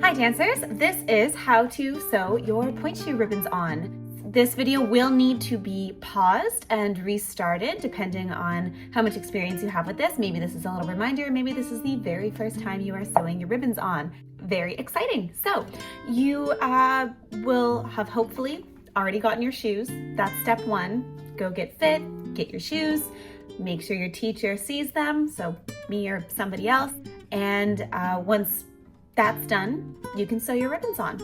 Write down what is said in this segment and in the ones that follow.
Hi dancers, this is how to sew your pointe shoe ribbons on. This video will need to be paused and restarted depending on how much experience you have with this. Maybe this is a little reminder, maybe this is the very first time you are sewing your ribbons on. Very exciting. So you will have hopefully already gotten your shoes. That's step one. Go get fit, get your shoes, make sure your teacher sees them, so me or somebody else. And once that's done, you can sew your ribbons on.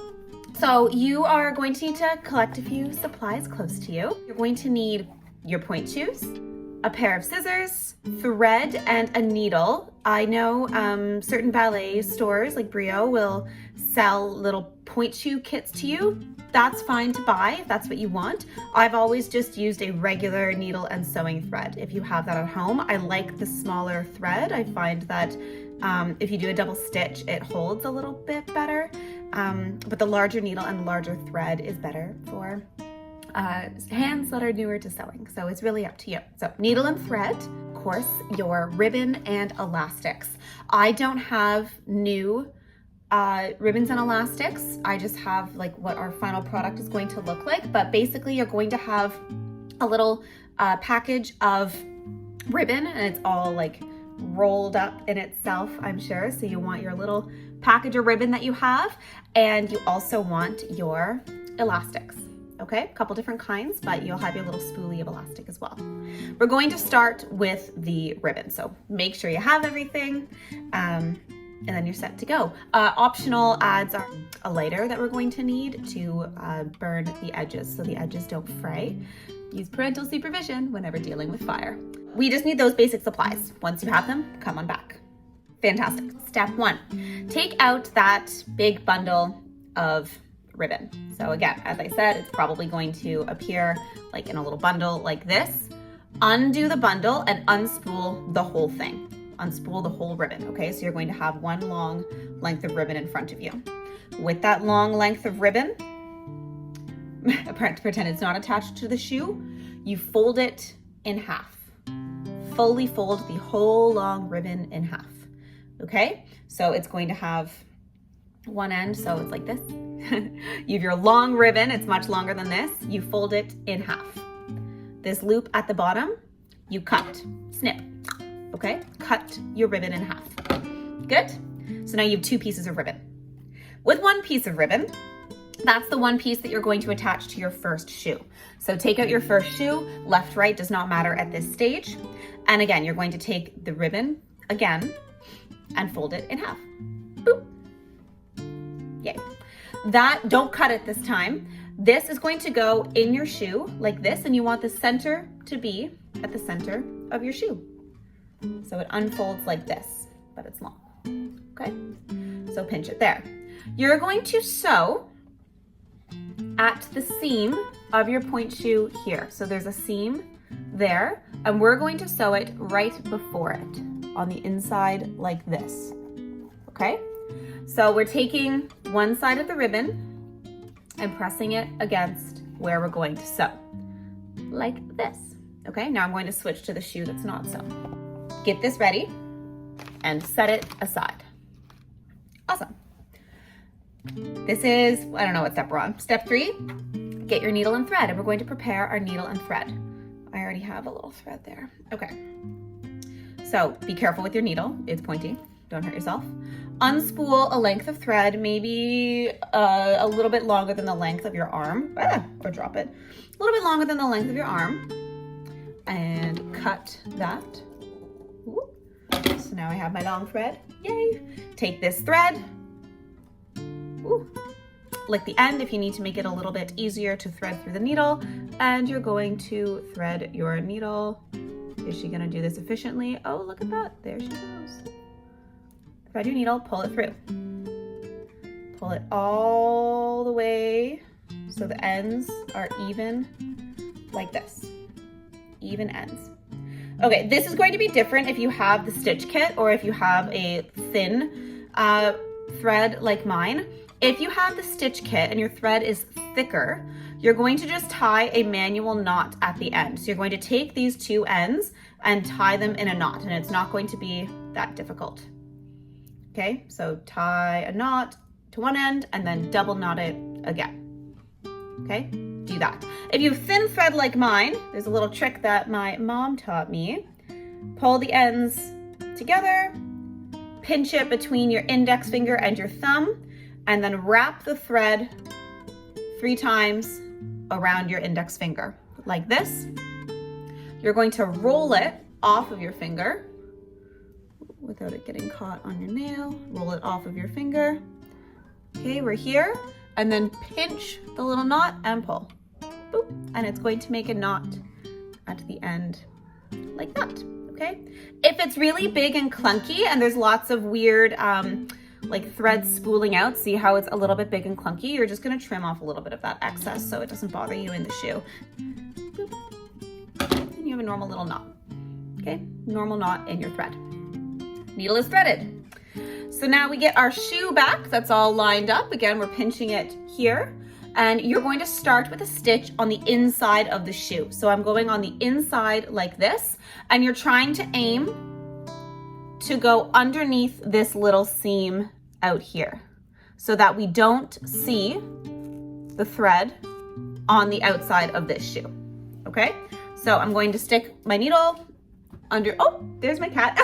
So you are going to need to collect a few supplies close to you. You're going to need your pointe shoes, a pair of scissors, thread, and a needle. I know certain ballet stores like Brio will sell little pointe shoe kits to you. That's fine to buy if that's what you want. I've always just used a regular needle and sewing thread. If you have that at home, I like the smaller thread. I find that if you do a double stitch, it holds a little bit better. But the larger needle and larger thread is better for hands that are newer to sewing. So it's really up to you. So needle and thread, of course, your ribbon and elastics. I don't have new ribbons and elastics. I just have like what our final product is going to look like. But basically you're going to have a little package of ribbon, and it's all like rolled up in itself, I'm sure. So you want your little package of ribbon that you have, and you also want your elastics. Okay, a couple different kinds, but you'll have your little spoolie of elastic as well. We're going to start with the ribbon. So make sure you have everything, and then you're set to go. Optional adds are a lighter that we're going to need to burn the edges so the edges don't fray. Use parental supervision whenever dealing with fire. We just need those basic supplies. Once you have them, come on back. Fantastic. Step one, take out that big bundle of ribbon. So again, as I said, it's probably going to appear like in a little bundle like this. Undo the bundle and unspool the whole thing. Unspool the whole ribbon, okay? So you're going to have one long length of ribbon in front of you. With that long length of ribbon, pretend it's not attached to the shoe, you fold it in half. Fully fold the whole long ribbon in half, okay? So it's going to have one end, so it's like this. You have your long ribbon, it's much longer than this. You fold it in half. This loop at the bottom, you cut, snip, okay? Cut your ribbon in half. Good? So now you have two pieces of ribbon. With one piece of ribbon, that's the one piece that you're going to attach to your first shoe. So take out your first shoe, left, right, does not matter at this stage. And again, you're going to take the ribbon again and fold it in half. Boop. Yay. That, don't cut it this time. This is going to go in your shoe like this, and you want the center to be at the center of your shoe. So it unfolds like this, but it's long, okay? So pinch it there. You're going to sew at the seam of your pointe shoe here. So there's a seam there, and we're going to sew it right before it on the inside like this, okay? So we're taking one side of the ribbon and pressing it against where we're going to sew, like this, okay? Now I'm going to switch to the shoe that's not sewn. Get this ready and set it aside. Awesome. This is, I don't know what step we're on. Step 3, get your needle and thread, and we're going to prepare our needle and thread. I already have a little thread there. Okay. So be careful with your needle. It's pointy. Don't hurt yourself. Unspool a length of thread, maybe a little bit longer than the length of your arm, or drop it. A little bit longer than the length of your arm, and cut that. Ooh. So now I have my long thread. Yay! Take this thread. Ooh. Lick the end if you need to make it a little bit easier to thread through the needle, and you're going to thread your needle. Is she gonna do this efficiently? Oh, look at that, there she goes. Thread your needle, pull it through. Pull it all the way so the ends are even like this, even ends. Okay, this is going to be different if you have the stitch kit or if you have a thin thread like mine. If you have the stitch kit and your thread is thicker, you're going to just tie a manual knot at the end. So you're going to take these two ends and tie them in a knot, and it's not going to be that difficult. Okay, so tie a knot to one end and then double knot it again. Okay, do that. If you have thin thread like mine, there's a little trick that my mom taught me. Pull the ends together, pinch it between your index finger and your thumb, and then wrap the thread 3 times around your index finger, like this. You're going to roll it off of your finger without it getting caught on your nail. Roll it off of your finger. Okay, we're here. And then pinch the little knot and pull. Boop. And it's going to make a knot at the end like that, okay? If it's really big and clunky and there's lots of weird like threads spooling out, see how it's a little bit big and clunky? You're just gonna trim off a little bit of that excess so it doesn't bother you in the shoe. Boop. And you have a normal little knot, okay? Normal knot in your thread. Needle is threaded. So now we get our shoe back, that's all lined up. Again, we're pinching it here. And you're going to start with a stitch on the inside of the shoe. So I'm going on the inside like this, and you're trying to aim to go underneath this little seam out here so that we don't see the thread on the outside of this shoe, okay? So I'm going to stick my needle under, oh, there's my cat.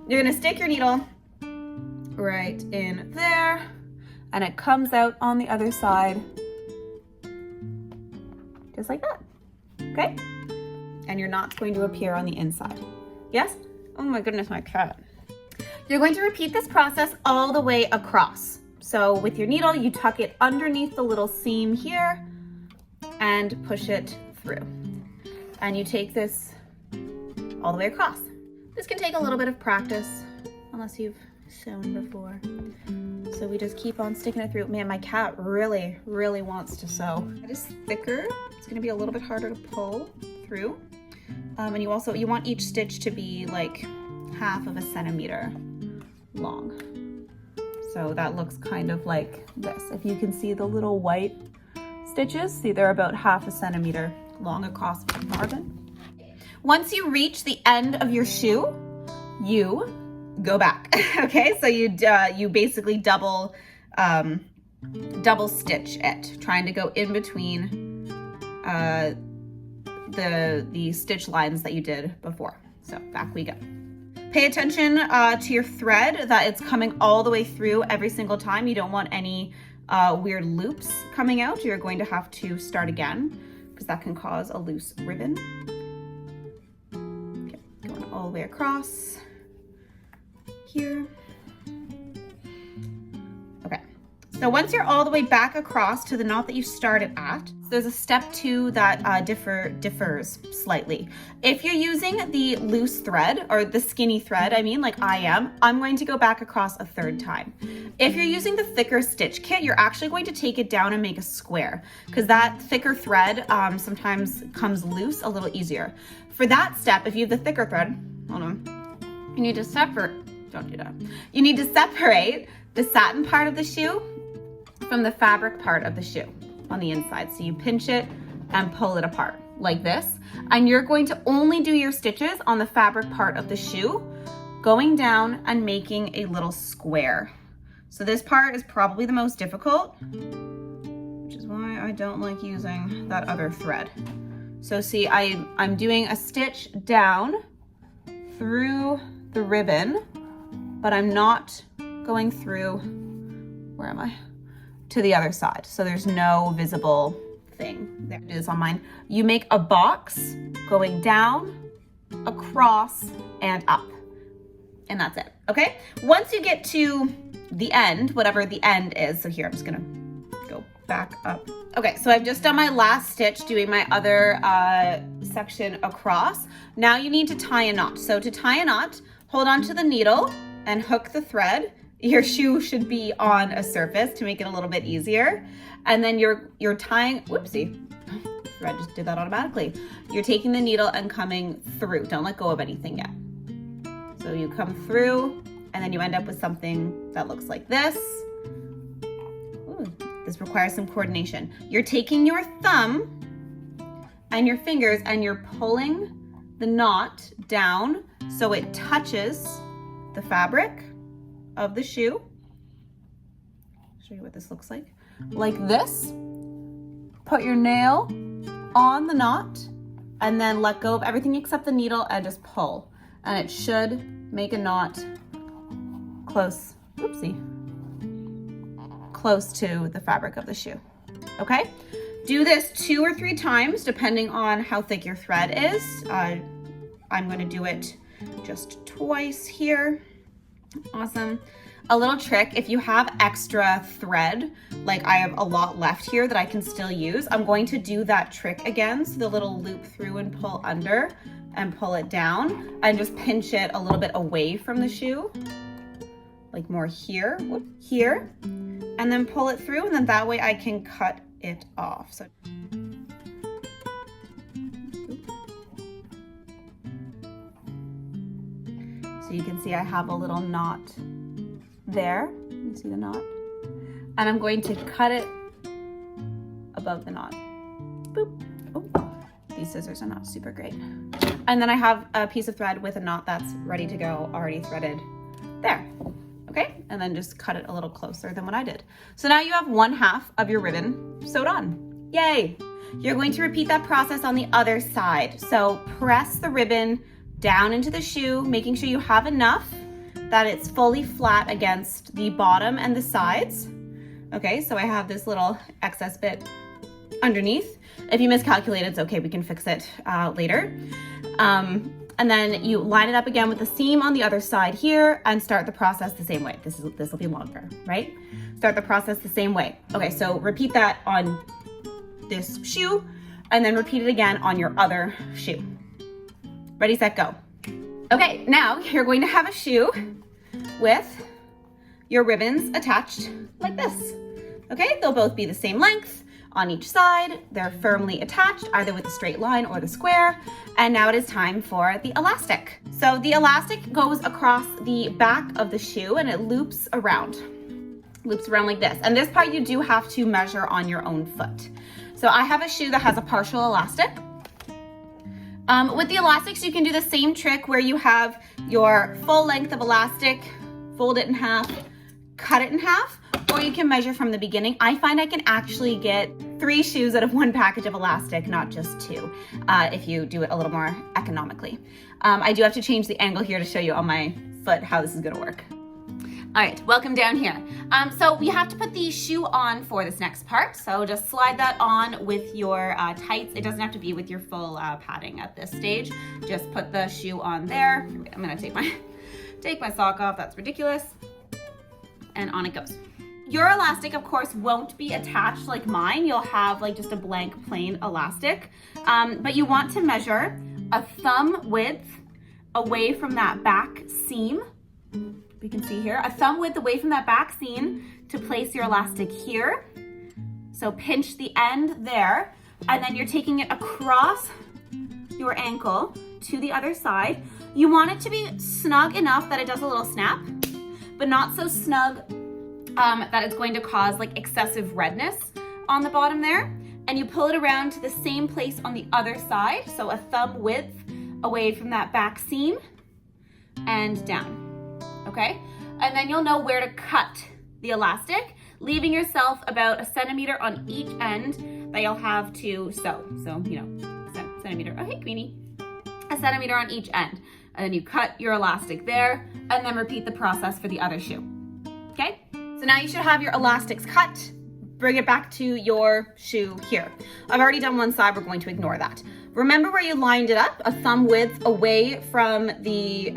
You're gonna stick your needle right in there, and it comes out on the other side, just like that, okay? And your knot's going to appear on the inside. Yes? Oh my goodness, my cat. You're going to repeat this process all the way across. So with your needle, you tuck it underneath the little seam here and push it through. And you take this all the way across. This can take a little bit of practice, unless you've sewn before. So we just keep on sticking it through. Man, my cat really, really wants to sew. It is thicker. It's gonna be a little bit harder to pull through. And you want each stitch to be like 1/2 centimeter long. So that looks kind of like this. If you can see the little white stitches, see they're about 1/2 centimeter long across the margin. Once you reach the end of your shoe, you go back, okay? So you basically double stitch it, trying to go in between the stitch lines that you did before. So back we go. Pay attention to your thread, that it's coming all the way through every single time. You don't want any weird loops coming out. You're going to have to start again because that can cause a loose ribbon. Okay, going all the way across here. Okay, so once you're all the way back across to the knot that you started at, there's a step 2 that differs slightly. If you're using the loose thread, or the skinny thread, I mean, like I am, I'm going to go back across a 3rd time. If you're using the thicker stitch kit, you're actually going to take it down and make a square, because that thicker thread sometimes comes loose a little easier. For that step, if you have the thicker thread, hold on, you need to separate, don't do that. You need to separate the satin part of the shoe from the fabric part of the shoe on the inside. So you pinch it and pull it apart like this. And you're going to only do your stitches on the fabric part of the shoe, going down and making a little square. So this part is probably the most difficult, which is why I don't like using that other thread. So see, I'm doing a stitch down through the ribbon, but I'm not going through, where am I? To the other side. So there's no visible thing. There, do this on mine. You make a box going down, across, and up. And that's it, okay? Once you get to the end, whatever the end is, so here, I'm just gonna go back up. Okay, so I've just done my last stitch doing my other section across. Now you need to tie a knot. So to tie a knot, hold on to the needle and hook the thread. Your shoe should be on a surface to make it a little bit easier. And then you're tying, whoopsie, thread just did that automatically. You're taking the needle and coming through. Don't let go of anything yet. So you come through and then you end up with something that looks like this. Ooh, this requires some coordination. You're taking your thumb and your fingers and you're pulling the knot down so it touches the fabric of the shoe, show you what this looks like this. Put your nail on the knot and then let go of everything except the needle and just pull. And it should make a knot close, close to the fabric of the shoe, okay? Do this 2 or 3 times depending on how thick your thread is. I'm gonna do it just twice here. Awesome. A little trick, if you have extra thread, like I have a lot left here that I can still use, I'm going to do that trick again. So the little loop through and pull under and pull it down and just pinch it a little bit away from the shoe, like more here, here, and then pull it through, and then that way I can cut it off. So you can see I have a little knot there. You see the knot? And I'm going to cut it above the knot. Boop. Oh, these scissors are not super great. And then I have a piece of thread with a knot that's ready to go, already threaded there. Okay, and then just cut it a little closer than what I did. So now you have 1/2 of your ribbon sewed on. Yay! You're going to repeat that process on the other side. So press the ribbon down into the shoe, making sure you have enough that it's fully flat against the bottom and the sides. Okay, so I have this little excess bit underneath. If you miscalculate, it's okay, we can fix it later. And then you line it up again with the seam on the other side here and start the process the same way. This will be longer, right? Start the process the same way. Okay, so repeat that on this shoe and then repeat it again on your other shoe. Ready, set, go. Okay, now you're going to have a shoe with your ribbons attached like this. Okay, they'll both be the same length on each side. They're firmly attached either with the straight line or the square. And now it is time for the elastic. So the elastic goes across the back of the shoe and it loops around like this. And this part you do have to measure on your own foot. So I have a shoe that has a partial elastic. With the elastics, you can do the same trick where you have your full length of elastic, fold it in half, cut it in half, or you can measure from the beginning. I find I can actually get 3 shoes out of 1 package of elastic, not just 2, if you do it a little more economically. I do have to change the angle here to show you on my foot how this is gonna work. All right, welcome down here. So we have to put the shoe on for this next part. So just slide that on with your tights. It doesn't have to be with your full padding at this stage. Just put the shoe on there. I'm gonna take my sock off, that's ridiculous. And on it goes. Your elastic, of course, won't be attached like mine. You'll have like just a blank plain elastic, but you want to measure a thumb width away from that back seam. We can see here, a thumb width away from that back seam to place your elastic here. So pinch the end there, and then you're taking it across your ankle to the other side. You want it to be snug enough that it does a little snap, but not so snug that it's going to cause like excessive redness on the bottom there. And you pull it around to the same place on the other side. So a thumb width away from that back seam and down. Okay, and then you'll know where to cut the elastic, leaving yourself about 1 centimeter on each end that you'll have to sew. So, you know, centimeter, oh hey Queenie, 1 centimeter on each end. And then you cut your elastic there and then repeat the process for the other shoe. Okay, so now you should have your elastics cut. Bring it back to your shoe here. I've already done one side, we're going to ignore that. Remember where you lined it up, a thumb width away from the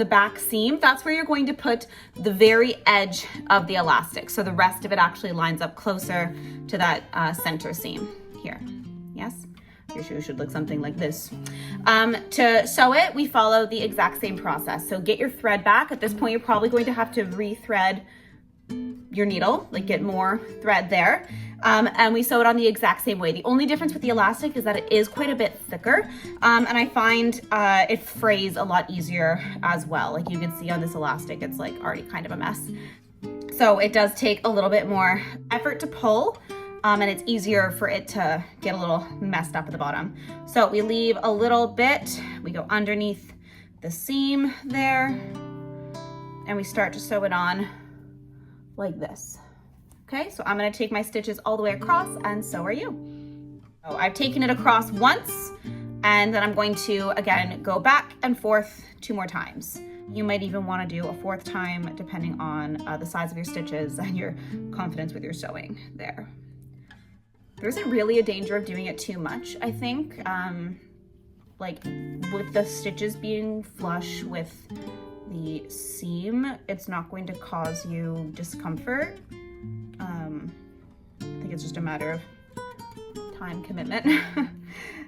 back seam. That's where you're going to put the very edge of the elastic. So the rest of it actually lines up closer to that center seam here. Yes? Your shoe should look something like this. To sew it, we follow the exact same process. So get your thread back. At this point, you're probably going to have to rethread your needle, like get more thread there. And we sew it on the exact same way. The only difference with the elastic is that it is quite a bit thicker. And I find it frays a lot easier as well. Like you can see on this elastic, it's like already kind of a mess. So it does take a little bit more effort to pull. And it's easier for it to get a little messed up at the bottom. So we leave a little bit, we go underneath the seam there, and we start to sew it on like this. Okay, so I'm gonna take my stitches all the way across, and so are you. So I've taken it across once, and then I'm going to, again, go back and forth 2 more times. You might even want to do a 4th time depending on the size of your stitches and your confidence with your sewing there. There isn't really a danger of doing it too much, I think. Like with the stitches being flush with the seam, it's not going to cause you discomfort. I think it's just a matter of time commitment.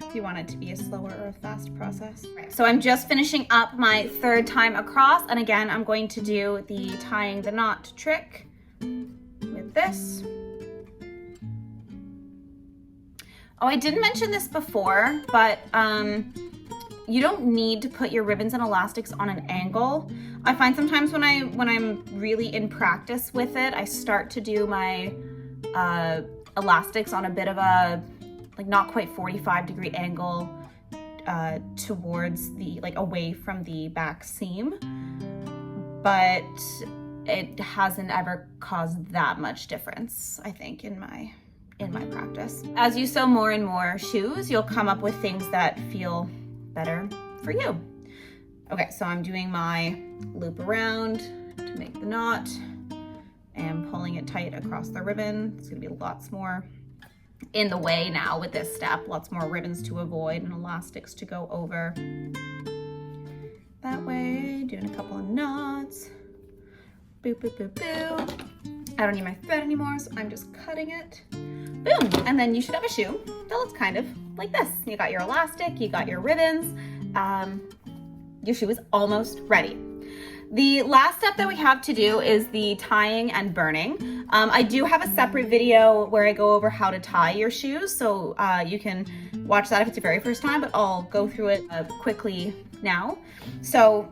If you want it to be a slower or a fast process. Right, so I'm just finishing up my 3rd time across, and again, I'm going to do the tying the knot trick with this. Oh, I didn't mention this before, but you don't need to put your ribbons and elastics on an angle. I find sometimes when I'm really in practice with it, I start to do my elastics on a bit of a, like, not quite 45-degree angle towards the, like, away from the back seam, but it hasn't ever caused that much difference, I think, in my practice. As you sew more and more shoes, you'll come up with things that feel better for you. Okay, so I'm doing my loop around to make the knot and pulling it tight across the ribbon. It's gonna be lots more in the way now with this step, lots more ribbons to avoid and elastics to go over. That way, doing a couple of knots. Boop, boop, boop, boop. I don't need my thread anymore, so I'm just cutting it. Boom, and then you should have a shoe that looks kind of like this. You got your elastic, you got your ribbons. Your shoe is almost ready. The last step that we have to do is the tying and burning. I do have a separate video where I go over how to tie your shoes, so you can watch that if it's your very first time, but I'll go through it quickly now. So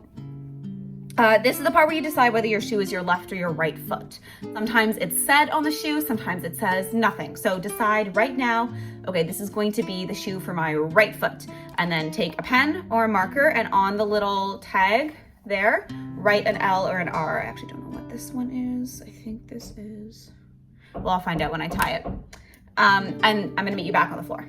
this is the part where you decide whether your shoe is your left or your right foot. Sometimes it's said on the shoe, sometimes it says nothing. So decide right now, okay, this is going to be the shoe for my right foot. And then take a pen or a marker, and on the little tag there, write an L or an R. I actually don't know what this one is. I think this is, well, I'll find out when I tie it. And I'm gonna meet you back on the floor.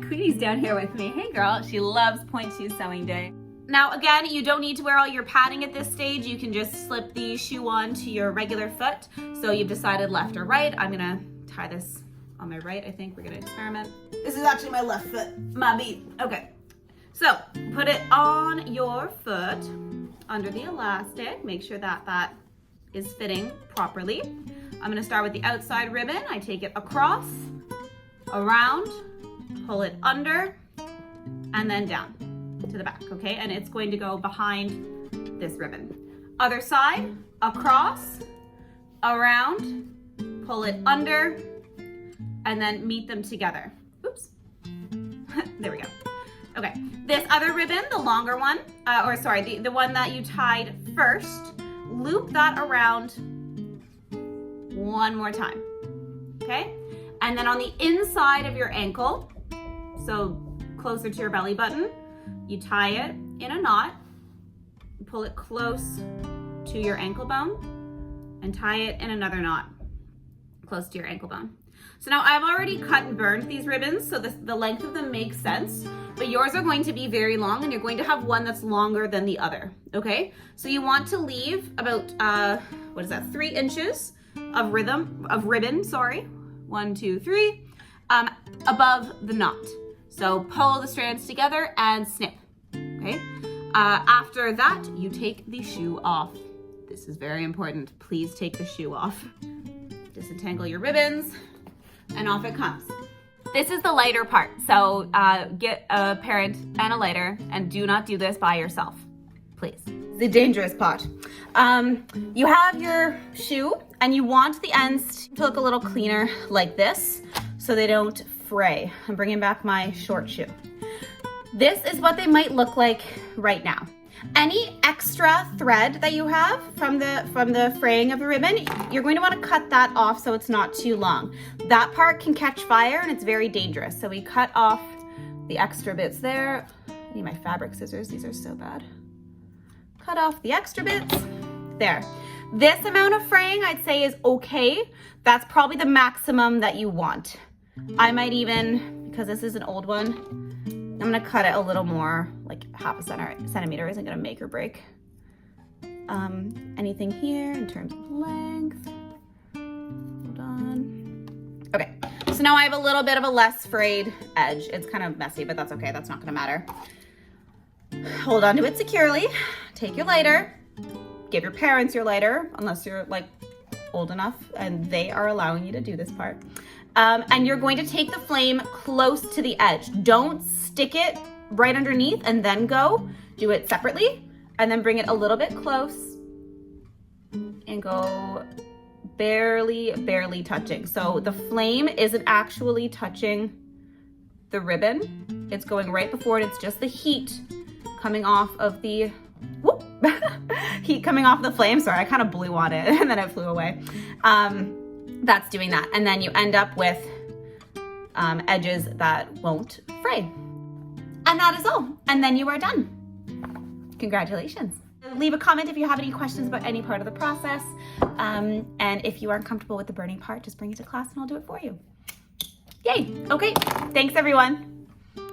Queenie's down here with me. Hey girl, she loves Pointe Shoe Sewing Day. Now again, you don't need to wear all your padding at this stage. You can just slip the shoe on to your regular foot. So you've decided left or right. I'm gonna tie this on my right, I think. We're gonna experiment. This is actually my left foot, my beat. Okay, so put it on your foot under the elastic. Make sure that that is fitting properly. I'm gonna start with the outside ribbon. I take it across, around, pull it under, and then down to the back, okay? And it's going to go behind this ribbon. Other side, across, around, pull it under, and then meet them together. Oops. There we go. Okay, this other ribbon, the longer one, the one that you tied first, loop that around one more time, okay? And then on the inside of your ankle, so closer to your belly button, you tie it in a knot, pull it close to your ankle bone, and tie it in another knot close to your ankle bone. So now I've already cut and burned these ribbons, so the length of them makes sense, but yours are going to be very long, and you're going to have one that's longer than the other, okay? So you want to leave about, 3 inches of ribbon, 1, 2, 3, above the knot. So pull the strands together and snip, okay? After that, you take the shoe off. This is very important. Please take the shoe off. Disentangle your ribbons, and off it comes. This is the lighter part, so get a parent and a lighter, and do not do this by yourself, please. The dangerous part. You have your shoe, and you want the ends to look a little cleaner like this, so they don't fray. I'm bringing back my short shoe. This is what they might look like right now. Any extra thread that you have from the fraying of the ribbon, you're going to want to cut that off so it's not too long. That part can catch fire and it's very dangerous. So we cut off the extra bits there. I need my fabric scissors, these are so bad. Cut off the extra bits, there. This amount of fraying I'd say is okay. That's probably the maximum that you want. I might even, because this is an old one, I'm gonna cut it a little more, like half a centimeter isn't gonna make or break. Anything here in terms of length. Hold on. Okay, so now I have a little bit of a less frayed edge. It's kind of messy, but that's okay, that's not gonna matter. Hold on to it securely. Take your lighter. Give your parents your lighter, unless you're like old enough and they are allowing you to do this part. And you're going to take the flame close to the edge. Don't stick it right underneath and then go. Do it separately and then bring it a little bit close and go barely touching. So the flame isn't actually touching the ribbon. It's going right before it. It's just the heat coming off of the, whoop, heat coming off the flame. Sorry, I kind of blew on it and then it flew away. That's doing that. And then you end up with edges that won't fray. And that is all. And then you are done. Congratulations. Leave a comment if you have any questions about any part of the process. And if you aren't comfortable with the burning part, just bring it to class and I'll do it for you. Yay. Okay. Thanks everyone.